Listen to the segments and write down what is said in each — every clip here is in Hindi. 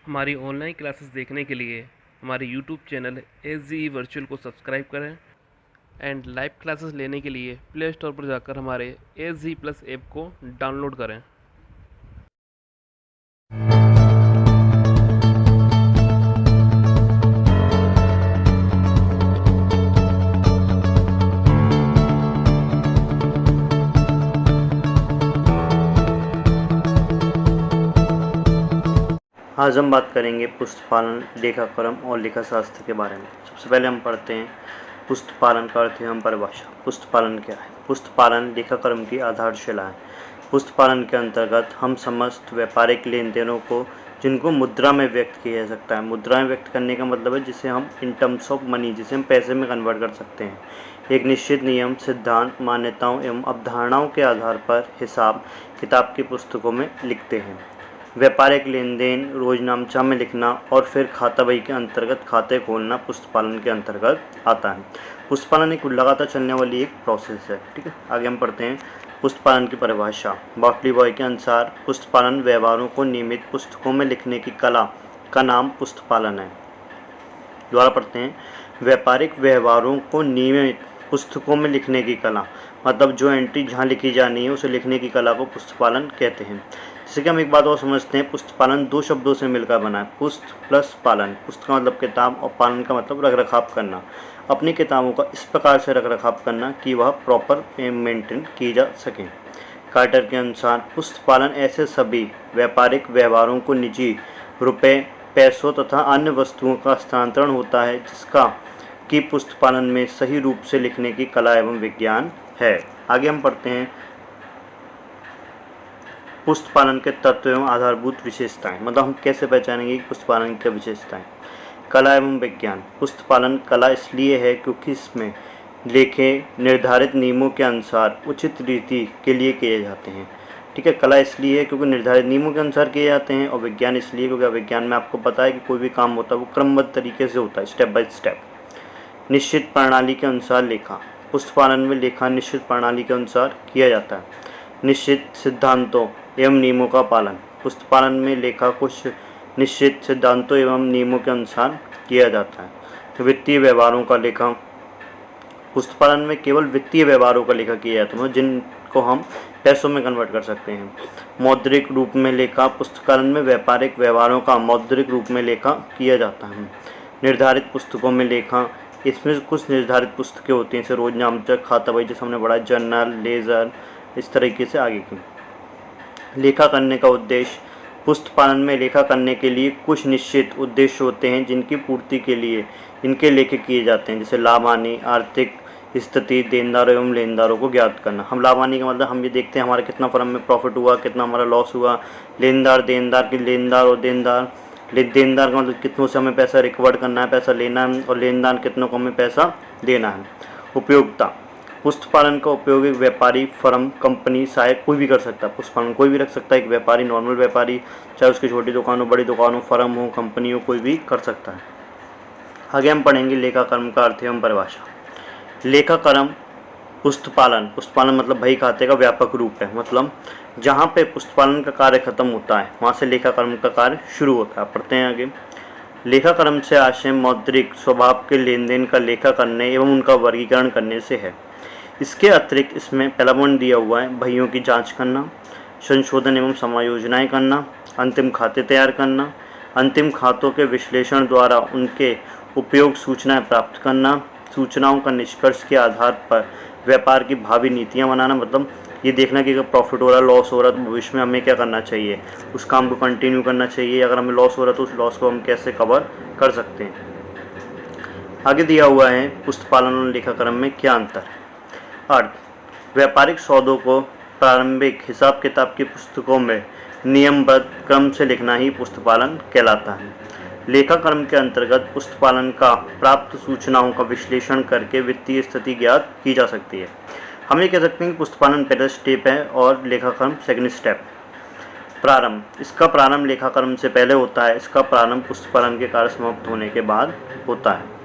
हमारी ऑनलाइन क्लासेस देखने के लिए हमारे यूट्यूब चैनल SGE वर्चुअल को सब्सक्राइब करें एंड लाइव क्लासेस लेने के लिए प्ले स्टोर पर जाकर हमारे SGE प्लस ऐप को डाउनलोड करें। आज हम बात करेंगे पुस्तपालन, लेखाक्रम और लेखाशास्त्र के बारे में। सबसे पहले हम पढ़ते हैं पुस्तपालन का अर्थ एवं परिभाषा। पुस्तपालन क्या है? पुस्तपालन लेखाक्रम की आधारशिला है। पुस्तपालन के अंतर्गत हम समस्त व्यापारिक लेन देनों को जिनको मुद्रा में व्यक्त किया जा सकता है, मुद्रा में व्यक्त करने का मतलब है जिसे हम इन टर्म्स ऑफ मनी, जिसे हम पैसे में कन्वर्ट कर सकते हैं, एक निश्चित नियम, सिद्धांत, मान्यताओं एवं अवधारणाओं के आधार पर हिसाब किताब की पुस्तकों में लिखते हैं। व्यापारिक लेन देन रोजनामचा में लिखना और फिर खाता बही के अंतर्गत खाते खोलना पुस्तपालन के अंतर्गत आता है। पुस्तपालन एक लगातार चलने वाली एक प्रोसेस है। ठीक है, आगे हम पढ़ते हैं पुस्तपालन की परिभाषा। बार्कले बॉय के अनुसार पुस्तपालन व्यवहारों को नियमित पुस्तकों में लिखने की कला का नाम पुस्तपालन है। दोबारा पढ़ते हैं, व्यापारिक व्यवहारों को नियमित पुस्तकों में लिखने की कला, मतलब जो एंट्री जहाँ लिखी जानी है उसे लिखने की कला को पुस्तपालन कहते हैं। जैसे कि हम एक बात और समझते हैं, पुस्तपालन दो शब्दों से मिलकर बना है, पुस्त प्लस पालन। पुस्त का मतलब किताब और पालन का मतलब रख रखाव करना, अपनी किताबों का इस प्रकार से रख रखाव करना कि वह प्रॉपर मेंटेन की जा सके। कार्टर के अनुसार पुस्तपालन ऐसे सभी व्यापारिक व्यवहारों को निजी रुपए, पैसों तथा अन्य वस्तुओं का हस्तांतरण होता है जिसका कि पुस्तपालन में सही रूप से लिखने की कला एवं विज्ञान है। आगे हम पढ़ते हैं पुस्तपालन के तत्व एवं आधारभूत विशेषताएं, मतलब हम कैसे पहचानेंगे कि पुस्तपालन की विशेषताएं। कला एवं विज्ञान। पुस्तपालन कला इसलिए है क्योंकि इसमें लेखे निर्धारित नियमों के अनुसार उचित रीति के लिए किए जाते हैं। ठीक है, कला इसलिए है क्योंकि निर्धारित नियमों के अनुसार किए जाते हैं, और विज्ञान इसलिए क्योंकि विज्ञान में आपको पता है कि कोई भी काम होता है वो क्रमबद्ध तरीके से होता है, स्टेप बाय स्टेप। निश्चित प्रणाली के अनुसार लेखा। पुस्तपालन में लेखा निश्चित प्रणाली के अनुसार किया जाता है। निश्चित सिद्धांतों एवं नियमों का पालन। पुस्तपालन में लेखा कुछ निश्चित सिद्धांतों एवं नियमों के अनुसार किया जाता है। वित्तीय व्यवहारों का लेखा। पुस्तपालन में केवल वित्तीय व्यवहारों का लेखा किया जाता है जिनको हम पैसों में कन्वर्ट कर सकते हैं। मौद्रिक रूप में लेखा। पुस्तकालन में व्यापारिक व्यवहारों का मौद्रिक रूप में लेखा किया जाता है। निर्धारित पुस्तकों में लेखा। इसमें कुछ निर्धारित पुस्तकें होती हैं जैसे रोजनामचक, खाता बही, जैसे हमने पढ़ा, जर्नल, लेजर, इस तरीके से आगे की। लेखा करने का उद्देश्य। पुस्तपालन में लेखा करने के लिए कुछ निश्चित उद्देश्य होते हैं जिनकी पूर्ति के लिए इनके लेखे किए जाते हैं, जैसे लाभ हानि, आर्थिक स्थिति, देनदारों एवं लेनदारों को ज्ञात करना। हम लाभ हानि का मतलब हम ये देखते हैं हमारा कितना फर्म में प्रॉफिट हुआ, कितना हमारा लॉस हुआ। लेनदार, देनदार की लेनदार और देनदार, देनदार का मतलब कितनों से हमें पैसा रिकवर करना है, पैसा लेना है, और लेनदार कितनों को हमें पैसा देना है। उपयोगिता। पुस्तपालन का उपयोग एक व्यापारी, फर्म, कंपनी, सहायक कोई भी कर सकता है। पुस्तपालन कोई भी रख सकता है, एक व्यापारी, नॉर्मल व्यापारी, चाहे उसकी छोटी दुकान हो, बड़ी दुकान हो, फर्म हो, कंपनी हो, कोई भी कर सकता है। आगे हम पढ़ेंगे लेखाक्रम का अर्थ एवं परिभाषा। लेखाक्रम पुस्तपालन। पुस्तपालन मतलब बही खाते का व्यापक रूप है, मतलब जहाँ पे पुस्तपालन का कार्य खत्म होता है वहाँ से लेखाक्रम का कार्य शुरू होता है। पढ़ते हैं आगे। लेखाक्रम से आशय मौद्रिक स्वभाव के लेन देन का लेखा करने एवं उनका वर्गीकरण करने से है। इसके अतिरिक्त इसमें पहला पॉइंट दिया हुआ है, बहियों की जांच करना, संशोधन एवं समायोजनाएं करना, अंतिम खाते तैयार करना, अंतिम खातों के विश्लेषण द्वारा उनके उपयोग सूचनाएं प्राप्त करना, सूचनाओं का निष्कर्ष के आधार पर व्यापार की भावी नीतियां बनाना, मतलब ये देखना कि अगर प्रॉफिट हो रहा है, लॉस हो रहा है तो भविष्य में हमें क्या करना चाहिए, उस काम को कंटिन्यू करना चाहिए, अगर हमें लॉस हो रहा है तो उस लॉस को हम कैसे कवर कर सकते हैं। आगे दिया हुआ है पुस्तपालन और लेखाक्रम में क्या अंतर है। अर्थ। व्यापारिक सौदों को प्रारंभिक हिसाब किताब की पुस्तकों में नियमबद्ध क्रम से लिखना ही पुस्तपालन कहलाता है। लेखाक्रम के अंतर्गत पुस्तपालन का प्राप्त सूचनाओं का विश्लेषण करके वित्तीय स्थिति ज्ञात की जा सकती है। हम ये कह सकते हैं कि पुस्तपालन पहला स्टेप है और लेखाक्रम सेकंड स्टेप है। प्रारंभ। इसका प्रारंभ लेखाक्रम से पहले होता है, इसका प्रारंभ पुस्तपालन के कार्य समाप्त होने के बाद होता है।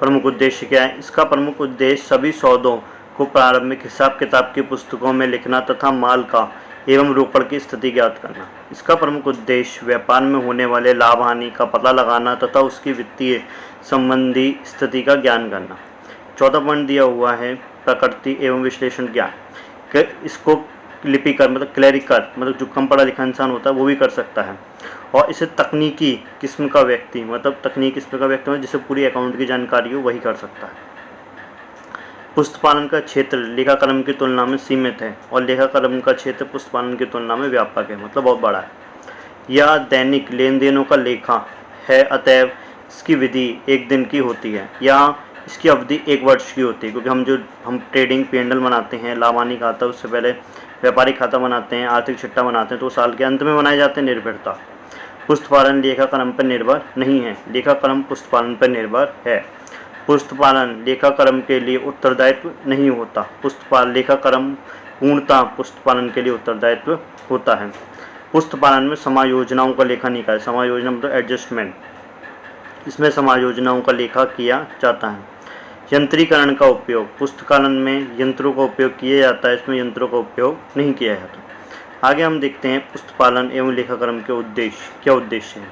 प्रमुख उद्देश्य क्या है? इसका प्रमुख उद्देश्य सभी सौदों को प्रारंभिक हिसाब किताब की पुस्तकों में लिखना तथा माल का एवं रोकड़ की स्थिति ज्ञात करना। इसका प्रमुख उद्देश्य व्यापार में होने वाले लाभ हानि का पता लगाना तथा उसकी वित्तीय संबंधी स्थिति का ज्ञान करना। चौथा पॉइंट दिया हुआ है प्रकृति एवं विश्लेषण ज्ञान। इसको लिपिकर मतलब क्लरिकर मतलब जो कम पढ़ा लिखा इंसान होता है वो भी कर सकता है, और इसे तकनीकी किस्म का व्यक्ति मतलब तकनीकी किस्म का व्यक्ति जिसे पूरी अकाउंट की जानकारी हो वही कर सकता है। पुस्तपालन का क्षेत्र लेखाकर्म की तुलना में सीमित है और लेखाकर्म का क्षेत्र पुस्तपालन की तुलना में व्यापक है, मतलब बहुत बड़ा है। यह दैनिक लेन देनों का लेखा है, अतएव इसकी विधि एक दिन की होती है या इसकी अवधि 1 वर्ष की होती है, क्योंकि हम ट्रेडिंग P&L बनाते हैं, लाभ हानि खाता, उससे पहले व्यापारिक खाता बनाते हैं, आर्थिक चिट्ठा बनाते हैं, तो साल के अंत में बनाए जाते हैं। निर्भरता पुस्तपालन लेखाकर्म पर निर्भर नहीं है, लेखाकर्म पुस्तपालन पर निर्भर है। पुस्तपालन लेखाकर्म के लिए उत्तरदायित्व नहीं होता, लेखाकर्म पूर्णतः पुस्तपालन के लिए उत्तरदायित्व होता है। पुस्तपालन में समायोजनाओं का लेखा निकाय, समायोजना मतलब एडजस्टमेंट, इसमें समायोजनाओं का लेखा किया जाता है। यंत्रीकरण का उपयोग, पुस्तकालन में यंत्रों का उपयोग किया जाता है, इसमें यंत्रों का उपयोग नहीं किया जाता। आगे हम देखते हैं पुस्तपालन एवं लेखाकर्म के उद्देश्य, क्या उद्देश्य है।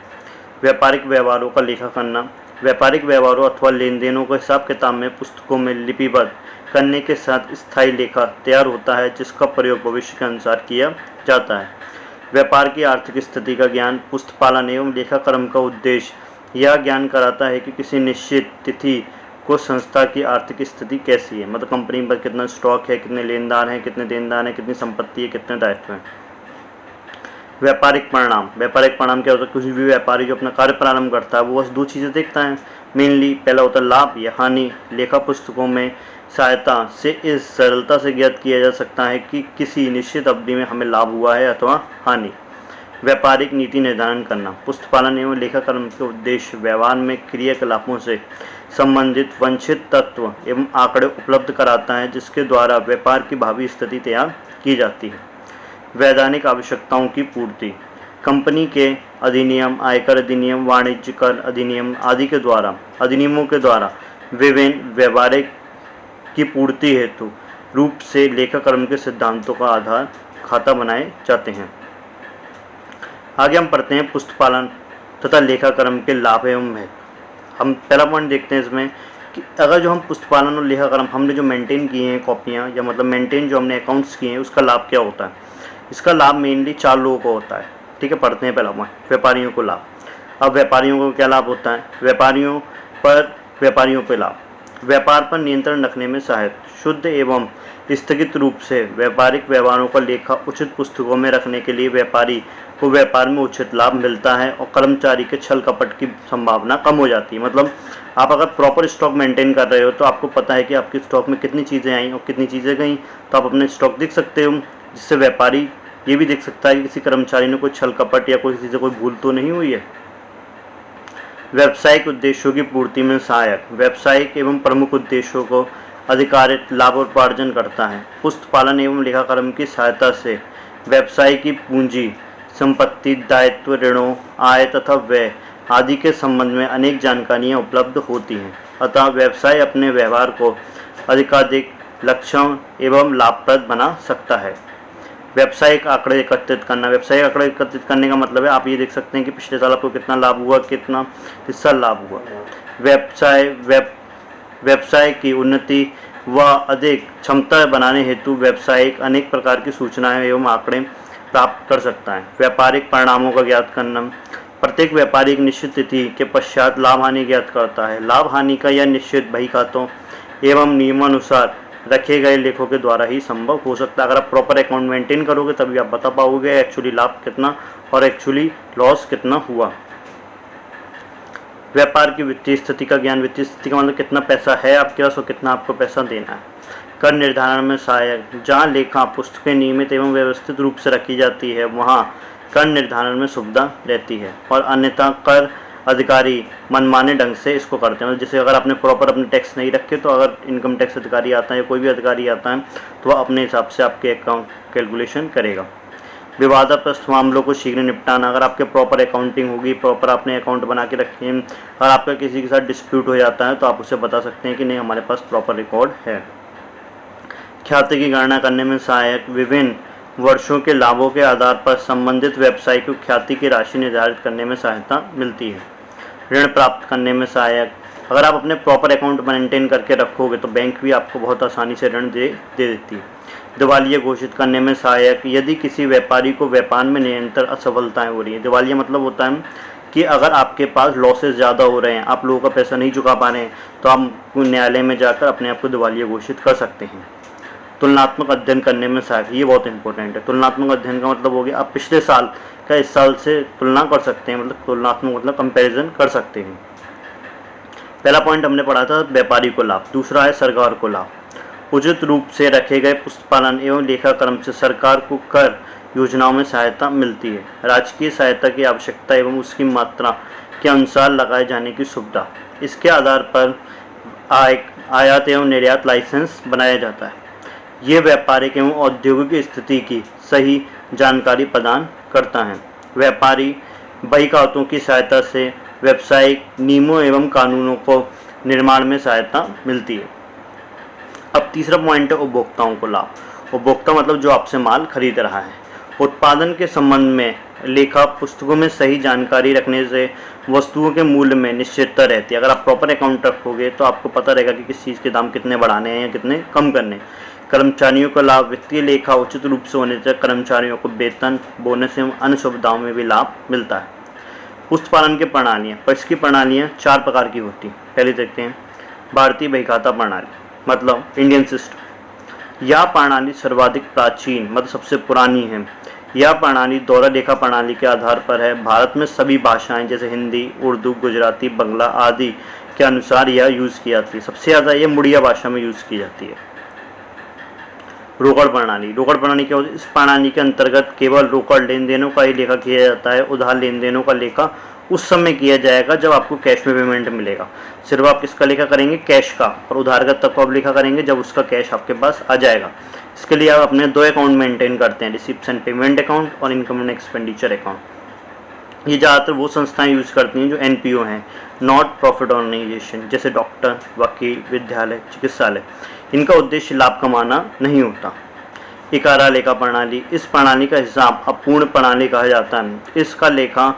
व्यापारिक व्यवहारों का लेखा करना, व्यापारिक व्यवहारों अथवा लेन देनों को हिसाब किताब में पुस्तकों में लिपिबद्ध करने के साथ स्थायी लेखा तैयार होता है, जिसका प्रयोग भविष्य के अनुसार किया जाता है। व्यापार की आर्थिक स्थिति का ज्ञान, पुस्तपालन एवं लेखाकर्म का उद्देश्य यह ज्ञान कराता है कि किसी निश्चित तिथि को संस्था की आर्थिक स्थिति कैसी है, मतलब कंपनी पर कितना स्टॉक है, कितने लेनदार हैं, कितने देनदार हैं, कितनी संपत्ति है, कितने दायित्व हैं। व्यापारिक परिणाम, व्यापारिक परिणाम क्या होता है, किसी भी व्यापारी जो अपना कार्य प्रारंभ करता है वो बस 2 चीज़ें देखता है मेनली। पहला होता है लाभ या हानि। लेखा पुस्तकों में सहायता से इस सरलता से ज्ञात किया जा सकता है कि किसी निश्चित अवधि में हमें लाभ हुआ है अथवा हानि। व्यापारिक नीति निर्धारण करना, पुस्तपालन एवं लेखाकर्म के उद्देश्य व्यवहार में क्रियाकलापों से संबंधित वांछित तत्व एवं आंकड़े उपलब्ध कराता है, जिसके द्वारा व्यापार की भावी स्थिति तैयार की जाती है। वैधानिक आवश्यकताओं की पूर्ति, कंपनी के अधिनियम, आयकर अधिनियम, वाणिज्य कर अधिनियम आदि के द्वारा अधिनियमों के द्वारा विभिन्न व्यावहारिक की पूर्ति हेतु रूप से लेखाकर्म के सिद्धांतों का आधार खाता बनाए जाते हैं। आगे हम पढ़ते हैं पुस्तपालन तथा लेखाकर्म के लाभ एवं महत्व। हम पहला पॉइंट देखते हैं इसमें कि अगर जो हम पुस्तपालन और लेखाकर्म हमने जो मेंटेन किए हैं कॉपियाँ या मतलब मेंटेन जो हमने अकाउंट्स किए हैं उसका लाभ क्या होता है। इसका लाभ मेनली 4 लोगों को होता है, ठीक है। पढ़ते हैं पहला पॉइंट, व्यापारियों को लाभ। अब व्यापारियों को क्या लाभ होता है, व्यापारियों पर लाभ, व्यापार पर नियंत्रण रखने में सहायता, शुद्ध एवं स्थगित रूप से व्यापारिक व्यवहारों का लेखा उचित पुस्तकों में रखने के लिए व्यापारी को व्यापार में उचित लाभ मिलता है और कर्मचारी के छल कपट की संभावना कम हो जाती है। मतलब आप अगर प्रॉपर स्टॉक मेंटेन कर रहे हो तो आपको पता है कि आपके स्टॉक में कितनी चीज़ें आई और कितनी चीज़ें गई, तो आप अपने स्टॉक देख सकते हो, जिससे व्यापारी ये भी देख सकता है कि किसी कर्मचारी ने कोई छल कपट या कोई चीज़ें कोई भूल तो नहीं हुई है। व्यावसायिक उद्देश्यों की पूर्ति में सहायक, व्यावसायिक एवं प्रमुख उद्देश्यों को अधिकारित लाभोपार्जन करता है। पुस्तपालन एवं लेखाकर्म की सहायता से व्यवसाय की पूंजी, संपत्ति, दायित्व, ऋणों, आय तथा व्यय आदि के संबंध में अनेक जानकारियाँ उपलब्ध होती हैं। अतः व्यवसाय अपने व्यवहार को अधिकाधिक लक्षण एवं लाभप्रद बना सकता है। व्यावसायिक आंकड़े एकत्रित करना, व्यावसायिक आंकड़े एकत्रित करने का मतलब है आप ये देख सकते हैं कि पिछले साल आपको कितना लाभ हुआ, कितना इस साल लाभ हुआ। व्यवसाय की उन्नति व अधिक क्षमता बनाने हेतु व्यावसायिक अनेक प्रकार की सूचनाएं एवं आंकड़े प्राप्त कर सकता है। व्यापारिक परिणामों का ज्ञात करना, प्रत्येक व्यापारी एक निश्चित तिथि के पश्चात लाभ हानि ज्ञात करता है। लाभ हानि का यह निश्चित बही खातों एवं नियमानुसार रखे गए लेखों के द्वारा ही संभव हो सकता है। अगर आप प्रॉपर अकाउंट मेंटेन करोगे तभी आप बता पाओगे एक्चुअली लाभ कितना और एक्चुअली लॉस कितना हुआ। व्यापार की वित्तीय स्थिति का ज्ञान, वित्तीय स्थिति का मतलब कितना पैसा है आपके पास और कितना आपको पैसा देना है। कर निर्धारण में सहायक, जहाँ लेखा पुस्तकें नियमित एवं व्यवस्थित रूप से रखी जाती है वहाँ कर निर्धारण में सुविधा रहती है, और अन्यथा कर अधिकारी मनमाने ढंग से इसको करते हैं। मतलब जैसे अगर आपने प्रॉपर अपने टैक्स नहीं रखे तो अगर इनकम टैक्स अधिकारी आता है या कोई भी अधिकारी आता है तो वह अपने हिसाब से आपके अकाउंट कैलकुलेशन करेगा। विवादास्पद मामलों को शीघ्र निपटाना, अगर आपके प्रॉपर अकाउंटिंग होगी, प्रॉपर आपने अकाउंट बना के रखे हैं, अगर आपका किसी के साथ डिस्प्यूट हो जाता है तो आप उसे बता सकते हैं कि नहीं हमारे पास प्रॉपर रिकॉर्ड है। ख्याति की गणना करने में सहायक, विभिन्न वर्षों के लाभों के आधार पर संबंधित व्यवसाय को ख्याति की राशि निर्धारित करने में सहायता मिलती है। ऋण प्राप्त करने में सहायक, अगर आप अपने प्रॉपर अकाउंट मेंटेन करके रखोगे तो बैंक भी आपको बहुत आसानी से ऋण दे देती है। दिवालिया घोषित करने में सहायक, यदि किसी व्यापारी को व्यापार में निरंतर असफलताएं हो रही हैं। दिवालिया मतलब होता है कि अगर आपके पास लॉसेस ज़्यादा हो रहे हैं, आप लोगों का पैसा नहीं चुका पा रहे हैं, तो आप न्यायालय में जाकर अपने आप को दिवालिया घोषित कर सकते हैं। तुलनात्मक अध्ययन करने में सहायक, ये बहुत इंपॉर्टेंट है। तुलनात्मक अध्ययन का मतलब हो गया आप पिछले साल का इस साल से तुलना कर सकते हैं, मतलब तुलनात्मक मतलब कंपैरिजन कर सकते हैं। पहला पॉइंट हमने पढ़ा था व्यापारी को लाभ, दूसरा है सरकार को लाभ। उचित रूप से रखे गए पुस्तपालन एवं लेखाक्रम से सरकार को कर योजनाओं में सहायता मिलती है। राजकीय सहायता की आवश्यकता एवं उसकी मात्रा के अनुसार लगाए जाने की सुविधा, इसके आधार पर आयात एवं निर्यात लाइसेंस बनाया जाता है। ये व्यापारिक एवं औद्योगिक स्थिति की सही जानकारी प्रदान करता है। व्यापारी बहीखातों की सहायता से व्यावसायिक नियमों एवं कानूनों को निर्माण में सहायता मिलती है। अब तीसरा पॉइंट है उपभोक्ताओं को लाभ। उपभोक्ता मतलब जो आपसे माल खरीद रहा है। उत्पादन के संबंध में लेखा पुस्तकों में सही जानकारी रखने से वस्तुओं के मूल्य में निश्चितता रहती है। अगर आप प्रॉपर अकाउंट रखोगे तो आपको पता रहेगा कि किस चीज़ के दाम कितने बढ़ाने हैं या कितने कम करने। कर्मचारियों का लाभ, वित्तीय लेखा उचित रूप से होने से कर्मचारियों को वेतन, बोनस एवं अन्य सुविधाओं में भी लाभ मिलता है। पुस्तपालन की प्रणालियाँ, पर इसकी प्रणालियाँ 4 प्रकार की होती हैं। पहले देखते हैं भारतीय बहीखाता प्रणाली, मतलब इंडियन सिस्टम। यह प्रणाली सर्वाधिक प्राचीन मतलब सबसे पुरानी है। यह प्रणाली दोहरा लेखा प्रणाली के आधार पर है। भारत में सभी भाषाएं जैसे हिंदी, उर्दू, गुजराती, बंगला आदि के अनुसार यह यूज़ की जाती है। सबसे ज़्यादा ये मुड़िया भाषा में यूज़ की जाती है। रोकड़ प्रणाली, रोकड़ प्रणाली क्या होती है? इस प्रणाली के अंतर्गत केवल रोकड़ लेन देनों का ही लेखा किया जाता है। उधार लेन देनों का लेखा उस समय किया जाएगा जब आपको कैश में पेमेंट मिलेगा। सिर्फ आप किसका लेखा करेंगे? कैश का। और उधार का तब आप लेखा करेंगे जब उसका कैश आपके पास आ जाएगा। इसके लिए आप अपने 2 अकाउंट मेंटेन करते हैं, रिसिप्ट्स एंड पेमेंट अकाउंट और इनकम एंड एक्सपेंडिचर अकाउंट। ये ज़्यादातर वो संस्थाएं यूज़ करती हैं जो NPO हैं, नॉट प्रॉफिट ऑर्गेनाइजेशन, जैसे डॉक्टर, वकील, विद्यालय, चिकित्सालय। इनका उद्देश्य लाभ कमाना नहीं होता। इकारा लेखा प्रणाली, इस प्रणाली का हिसाब अपूर्ण प्रणाली कहा जाता है। इसका लेखा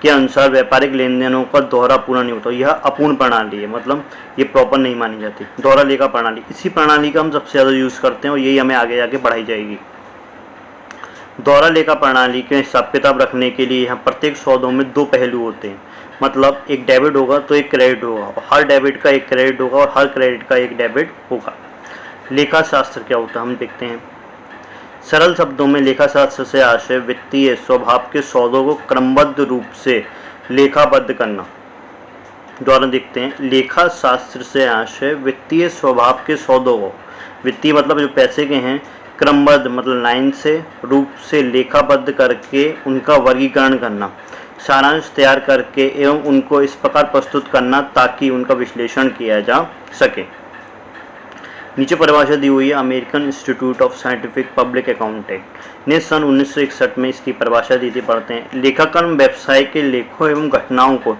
के अनुसार व्यापारिक लेन देनों का दोहरा पूरा नहीं होता। यह अपूर्ण प्रणाली है, मतलब ये प्रॉपर नहीं मानी जाती। दोहरा लेखा प्रणाली, इसी प्रणाली का हम सबसे ज़्यादा यूज़ करते हैं और यही हमें आगे जाके बढ़ाई जाएगी। दोहरा लेखा प्रणाली के हिसाब किताब रखने के लिए यहाँ प्रत्येक सौदों में 2 पहलू होते हैं, मतलब एक डेबिट होगा तो एक क्रेडिट होगा, और हर डेबिट का एक क्रेडिट होगा और हर क्रेडिट का एक डेबिट होगा। लेखा शास्त्र क्या होता है हम देखते हैं। सरल शब्दों में लेखा शास्त्र से आशय वित्तीय स्वभाव के सौदों को क्रमबद्ध रूप से लेखाबद्ध करना। द्वारा देखते हैं, लेखा शास्त्र से आशय वित्तीय स्वभाव के सौदों को, वित्तीय मतलब जो पैसे के हैं, क्रमबद्ध मतलब लाइन से रूप से लेखाबद्ध करके उनका वर्गीकरण करना, सारांश तैयार करके एवं उनको इस प्रकार प्रस्तुत करना ताकि उनका विश्लेषण किया जा सके। नीचे परिभाषा दी हुई है American institute of scientific public accountant ने सन 1961 में इसकी परिभाषा दी थी। पढ़ते हैं, लेखाकरण व्यवसाय के लेखों एवं घटनाओं को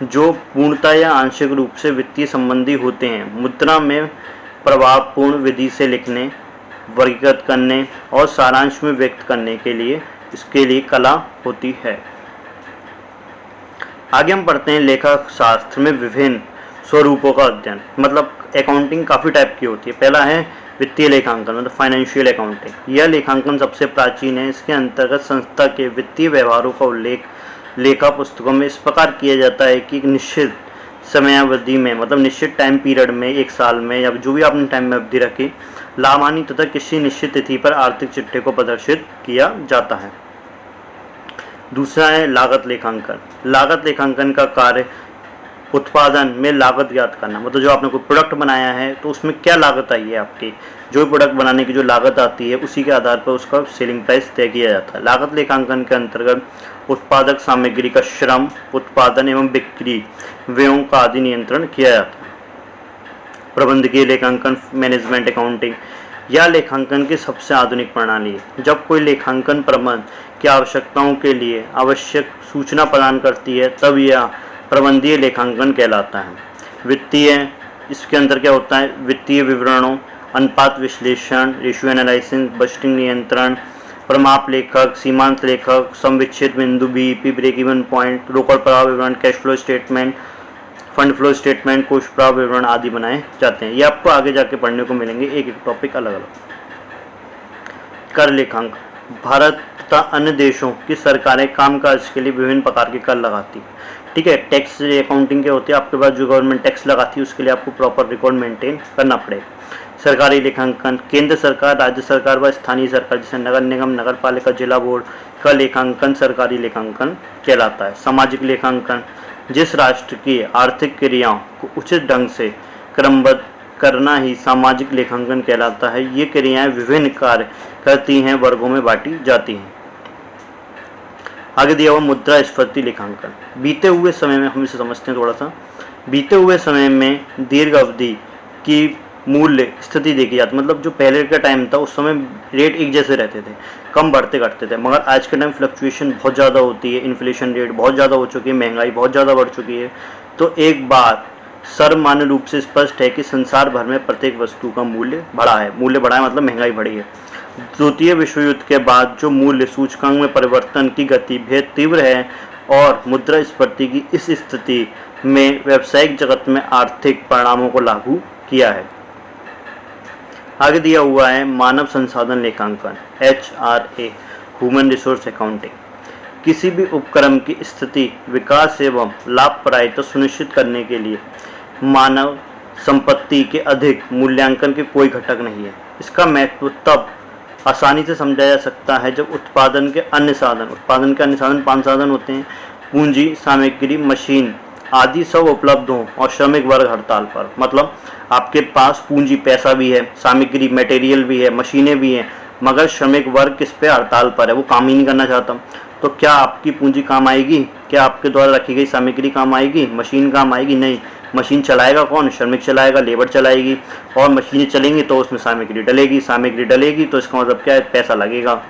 जो पूर्णतः या आंशिक रूप से वित्तीय संबंधी होते हैं, मुद्रा में प्रभावपूर्ण विधि से लिखने, वर्गीकृत करने और सारांश में व्यक्त करने के लिए इसके लिए कला होती है। आगे हम पढ़ते हैं लेखा शास्त्र में विभिन्न स्वरूपों का अध्ययन, मतलब अकाउंटिंग काफ़ी टाइप की होती है। पहला है वित्तीय लेखांकन मतलब फाइनेंशियल अकाउंटिंग। यह लेखांकन सबसे प्राचीन है। इसके अंतर्गत संस्था के वित्तीय व्यवहारों का उल्लेख लेखा पुस्तकों में इस प्रकार किया जाता है कि एक निश्चित समयावधि में, मतलब निश्चित टाइम पीरियड में, 1 साल में या जो भी आपने टाइम में अवधि रखी, लाभ हानि तथा किसी निश्चित तिथि पर आर्थिक चिट्ठे को प्रदर्शित किया जाता है। दूसरा है लागत लेखांकन। लागत लेखांकन का कार्य उत्पादन में लागत ज्ञात करना, मतलब जो आपने कोई प्रोडक्ट बनाया है तो उसमें क्या लागत आई है आपकी, जो प्रोडक्ट बनाने की जो लागत आती है उसी के आधार पर उसका सेलिंग प्राइस तय किया जाता है। लागत लेखांकन के अंतर्गत उत्पादक सामग्री का श्रम, उत्पादन एवं बिक्री व्ययों का आदि नियंत्रण किया जाता है। प्रबंधकीय लेखांकन मैनेजमेंट अकाउंटिंग, यह लेखांकन की सबसे आधुनिक प्रणाली है। जब कोई लेखांकन प्रबंध की आवश्यकताओं के लिए आवश्यक सूचना प्रदान करती है तब यह प्रबंधीय लेखांकन कहलाता है। वित्तीय, इसके अंदर क्या होता है, वित्तीय विवरणों, अनुपात विश्लेषण, रेशियो एनालिसिस, बजटिंग नियंत्रण, प्रमाप लेखक, सीमांत लेखक, समविच्छेद बिंदु, बीईपी, ब्रेक इवन पॉइंट, रोकड़ प्रवाह विवरण, cash flow statement, fund flow statement, कोष प्रवाह विवरण आदि बनाए जाते हैं। ये आपको आगे जाके पढ़ने को मिलेंगे, एक एक टॉपिक अलग अलग। कर लेखांकन, भारत तथा अन्य देशों की सरकारें कामकाज के लिए विभिन्न प्रकार के कर लगाती है। ठीक है, टैक्स अकाउंटिंग के होते हैं, आपके पास जो गवर्नमेंट टैक्स लगाती है उसके लिए आपको प्रॉपर रिकॉर्ड मेंटेन करना पड़ेगा। सरकारी लेखांकन, केंद्र सरकार, राज्य सरकार व स्थानीय सरकार जैसे नगर निगम, नगर पालिका, जिला बोर्ड का लेखांकन सरकारी लेखांकन कहलाता है। सामाजिक लेखांकन, जिस राष्ट्र की आर्थिक क्रियाओं को उचित ढंग से क्रमबद्ध करना ही सामाजिक लेखांकन कहलाता है। ये क्रियाएं विभिन्न कार्य करती हैं, वर्गों में बांटी जाती हैं। आगे दिया हुआ मुद्रास्फीति लेखांकन, बीते हुए समय में, हम इसे समझते हैं थोड़ा सा। बीते हुए समय में दीर्घ अवधि की मूल्य स्थिति देखी जाती, मतलब जो पहले का टाइम था उस समय रेट एक जैसे रहते थे, कम बढ़ते घटते थे, मगर आज के टाइम फ्लक्चुएशन बहुत ज़्यादा होती है, इन्फ्लेशन रेट बहुत ज़्यादा हो चुकी है, महंगाई बहुत ज़्यादा बढ़ चुकी है। तो एक बात सर्वमान्य रूप से स्पष्ट है कि संसार भर में प्रत्येक वस्तु का मूल्य बढ़ा है। मूल्य बढ़ा है मतलब महंगाई बढ़ी है। द्वितीय विश्व युद्ध के बाद जो मूल्य सूचकांक में परिवर्तन की गति बेहद तीव्र है और मुद्रास्फीति की इस स्थिति में व्यावसायिक जगत में आर्थिक परिणामों को लागू किया है। आगे दिया हुआ है मानव संसाधन लेखांकन, HRA, ह्यूमन रिसोर्स अकाउंटिंग, किसी भी उपक्रम की स्थिति, विकास एवं लाभप्रदता सुनिश्चित करने के लिए मानव संपत्ति के अधिक मूल्यांकन के कोई घटक नहीं है। इसका महत्व तब आसानी से समझा जा सकता है जब उत्पादन के अन्य साधन 5 साधन होते हैं, पूंजी, सामग्री, मशीन आदि सब उपलब्ध हों और श्रमिक वर्ग हड़ताल पर। मतलब आपके पास पूंजी, पैसा भी है, सामग्री, मटेरियल भी है, मशीनें भी हैं, मगर श्रमिक वर्ग किस पे हड़ताल पर है, वो काम ही नहीं करना चाहता। तो क्या आपकी पूंजी काम आएगी? क्या आपके द्वारा रखी गई सामग्री काम आएगी? मशीन काम आएगी? नहीं। मशीन चलाएगा कौन? श्रमिक चलाएगा, लेबर चलाएगी, और मशीनें चलेंगी तो उसमें सामग्री डलेगी तो इसका मतलब क्या है? पैसा लगेगा।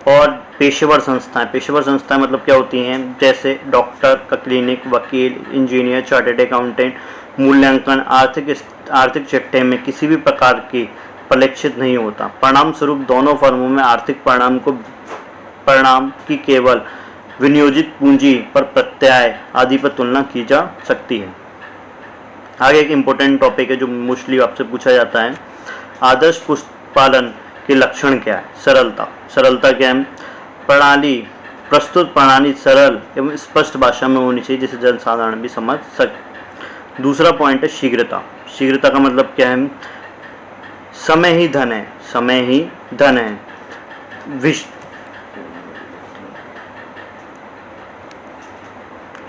और पेशेवर संस्थाएं मतलब क्या होती हैं? जैसे डॉक्टर का क्लिनिक, वकील, इंजीनियर, चार्टर्ड अकाउंटेंट, मूल्यांकन आर्थिक चिट्ठे में किसी भी प्रकार की परिलक्षित नहीं होता। परिणाम स्वरूप दोनों फर्मों में आर्थिक परिणाम की केवल विनियोजित पूंजी पर प्रत्यय आदि पर तुलना की जा सकती है। आगे एक इम्पोर्टेंट टॉपिक है जो मोस्टली आपसे पूछा जाता है, आदर्श पुस्तपालन के लक्षण क्या है? सरलता क्या है? प्रस्तुत प्रणाली सरल एवं स्पष्ट भाषा में होनी चाहिए जिसे जनसाधारण भी समझ सके। दूसरा पॉइंट है शीघ्रता का मतलब क्या है? समय ही धन है।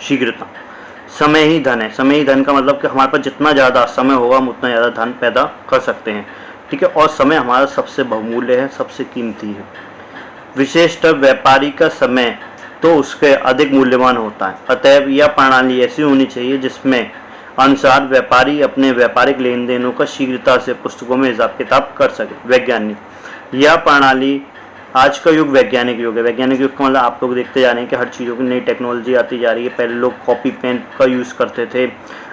शीघ्रता, समय ही धन का मतलब कि हमारे पास जितना ज़्यादा समय होगा हम उतना ज़्यादा धन पैदा कर सकते हैं। ठीक है, और समय हमारा सबसे बहुमूल्य है, सबसे कीमती है। विशेषतः व्यापारी का समय तो उसके अधिक मूल्यवान होता है। अतएव यह प्रणाली ऐसी होनी चाहिए जिसमें अनुसार व्यापारी अपने व्यापारिक लेन देनों का शीघ्रता से पुस्तकों में हिसाब किताब कर सके। वैज्ञानिक, यह प्रणाली, आज का युग वैज्ञानिक युग है। वैज्ञानिक युग का मतलब आप लोग देखते जा रहे हैं कि हर चीज़ों की नई टेक्नोलॉजी आती जा रही है। पहले लोग कॉपी पेन का यूज़ करते थे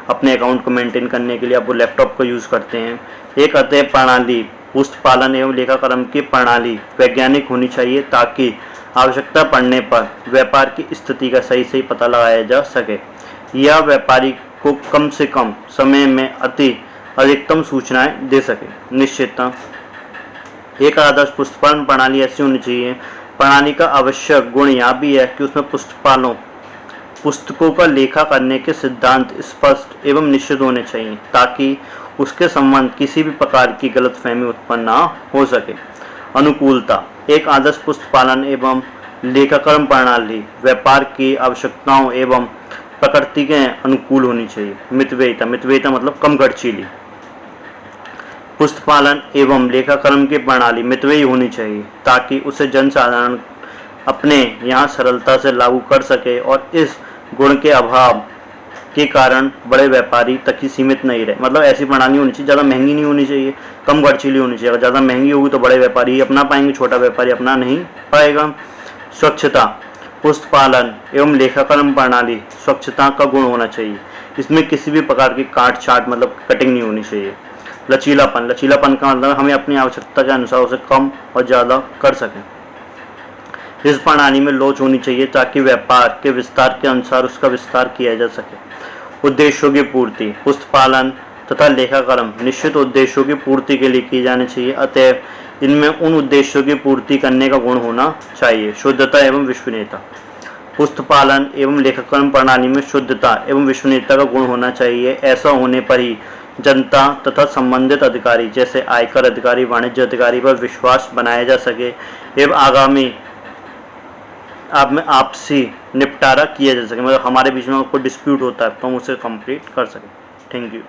अपने अकाउंट को मेंटेन करने के लिए, अब वो लैपटॉप का यूज़ करते हैं। एक अतः प्रणाली, पुस्तपालन एवं लेखाक्रम की प्रणाली वैज्ञानिक होनी चाहिए ताकि आवश्यकता पड़ने पर व्यापार की स्थिति का सही पता लगाया जा सके। यह व्यापारी को कम से कम समय में अधिकतम सूचनाएं दे सके। निश्चितता, एक आदर्श पुस्तपालन प्रणाली ऐसी होनी चाहिए। प्रणाली का आवश्यक गुण यह भी है कि उसमें पुस्तकों का लेखा करने के सिद्धांत स्पष्ट एवं निश्चित होने चाहिए ताकि उसके संबंध किसी भी प्रकार की गलतफहमी उत्पन्न ना हो सके। अनुकूलता, एक आदर्श पुस्तपालन एवं लेखाक्रम प्रणाली व्यापार की आवश्यकताओं एवं प्रकृति के अनुकूल होनी चाहिए। मितव्ययिता मतलब कम खर्चीली। पुस्तपालन एवं लेखाक्रम की प्रणाली मितव्ययी होनी चाहिए ताकि उसे जनसाधारण अपने यहाँ सरलता से लागू कर सके और इस गुण के अभाव के कारण बड़े व्यापारी तक ही सीमित नहीं रहे। मतलब ऐसी प्रणाली होनी चाहिए, ज़्यादा महंगी नहीं होनी चाहिए, कम खर्चीली होनी चाहिए। अगर ज़्यादा महंगी होगी तो बड़े व्यापारी ही अपना पाएंगे, छोटा व्यापारी अपना नहीं पाएगा। स्वच्छता, पुस्तपालन एवं लेखाक्रम प्रणाली स्वच्छता का गुण होना चाहिए। इसमें किसी भी प्रकार की काट छाट मतलब कटिंग नहीं होनी चाहिए। लचीलापन का मतलब हमें अपनी आवश्यकता के अनुसार उसे कम और ज़्यादा कर सकें। इस प्रणाली में लोच होनी चाहिए ताकि व्यापार के विस्तार के अनुसार उसका विस्तार किया जा सके। उद्देश्यों की पूर्ति, पुस्तपालन तथा लेखाकर्म निश्चित उद्देश्यों की पूर्ति के लिए की जानी चाहिए, अतएव इनमें उन उद्देश्यों की पूर्ति करने का गुण होना चाहिए। शुद्धता एवं विश्वसनीयता, पुस्तपालन एवं लेखाकर्म प्रणाली में शुद्धता एवं विश्वसनीयता का गुण होना चाहिए। ऐसा होने पर ही जनता तथा संबंधित अधिकारी जैसे आयकर अधिकारी, वाणिज्य अधिकारी पर विश्वास बनाया जा सके एवं आगामी आपसी निपटारा किया जा सके। मतलब हमारे बीच में कोई डिस्प्यूट होता है तो हम उसे कंप्लीट कर सकें। Thank you.